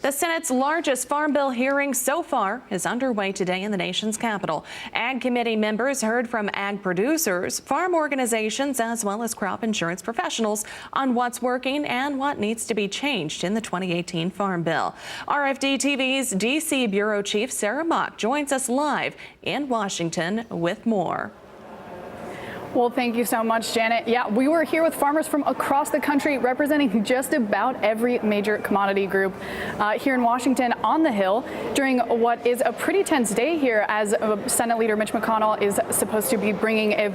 The Senate's largest farm bill hearing so far is underway today in the nation's capital. Ag committee members heard from ag producers, farm organizations, as well as crop insurance professionals on what's working and what needs to be changed in the 2018 Farm Bill. RFD-TV's D.C. Bureau Chief Sarah Mock joins us live in Washington with more. Well, thank you so much, Janet. Yeah, we were here with farmers from across the country representing just about every major commodity group here in Washington on the Hill during what is a pretty tense day here as Senate Leader Mitch McConnell is supposed to be bringing a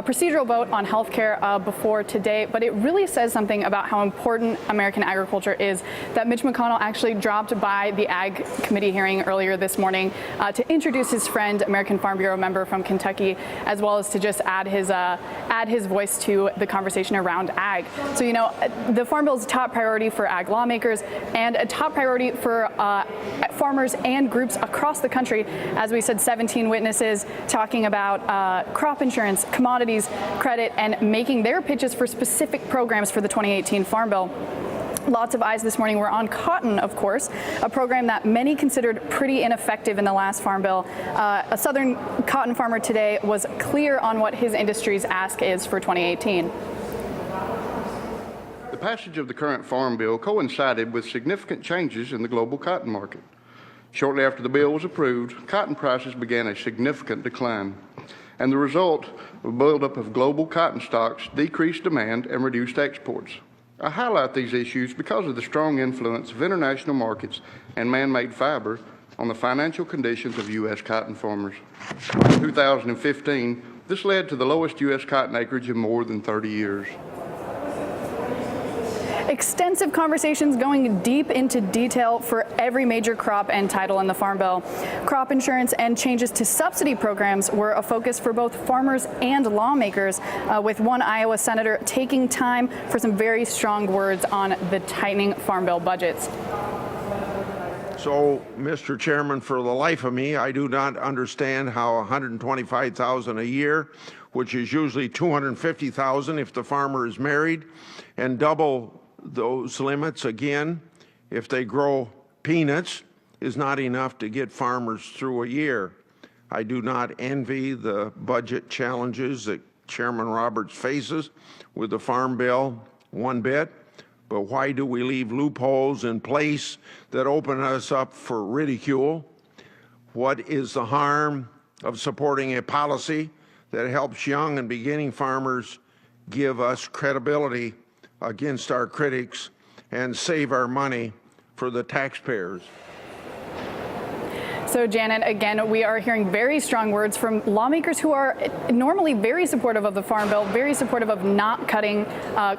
procedural vote on health care before today. But it really says something about how important American agriculture is that Mitch McConnell actually dropped by the Ag Committee hearing earlier this morning to introduce his friend, American Farm Bureau member from Kentucky, as well as to just add his voice to the conversation around ag. So, you know, the Farm Bill is a top priority for ag lawmakers and a top priority for farmers and groups across the country. As we said, 17 witnesses talking about crop insurance, commodities, credit, and making their pitches for specific programs for the 2018 Farm Bill. Lots of eyes this morning were on cotton, of course, a program that many considered pretty ineffective in the last Farm Bill. A southern cotton farmer today was clear on what his industry's ask is for 2018. The passage of the current Farm Bill coincided with significant changes in the global cotton market. Shortly after the bill was approved, cotton prices began a significant decline, and the result of a buildup of global cotton stocks decreased demand and reduced exports. I highlight these issues because of the strong influence of international markets and man-made fiber on the financial conditions of U.S. cotton farmers. In 2015, this led to the lowest U.S. cotton acreage in more than 30 years. Extensive conversations going deep into detail for every major crop and title in the Farm Bill. Crop insurance and changes to subsidy programs were a focus for both farmers and lawmakers, with one Iowa senator taking time for some very strong words on the tightening Farm Bill budgets. So, Mr. Chairman, for the life of me, I do not understand how $125,000 a year, which is usually $250,000 if the farmer is married, and double those limits again if they grow peanuts, is not enough to get farmers through a year. I do not envy the budget challenges that Chairman Roberts faces with the Farm Bill one bit, but why do we leave loopholes in place that open us up for ridicule? What is the harm of supporting a policy that helps young and beginning farmers give us credibility against our critics and save our money for the taxpayers? So, Janet, again, we are hearing very strong words from lawmakers who are normally very supportive of the Farm Bill, very supportive of not cutting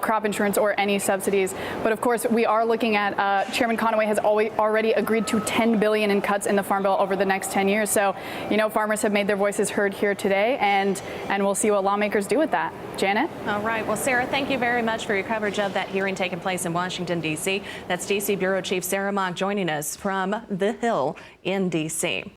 crop insurance or any subsidies. But of course, we are looking at Chairman Conaway has already agreed to $10 billion in cuts in the Farm Bill over the next 10 years. So, you know, farmers have made their voices heard here today, and we'll see what lawmakers do with that. Janet? All right. Well, Sarah, thank you very much for your coverage of that hearing taking place in Washington, D.C. That's D.C. Bureau Chief Sarah Mock joining us from the Hill in D.C.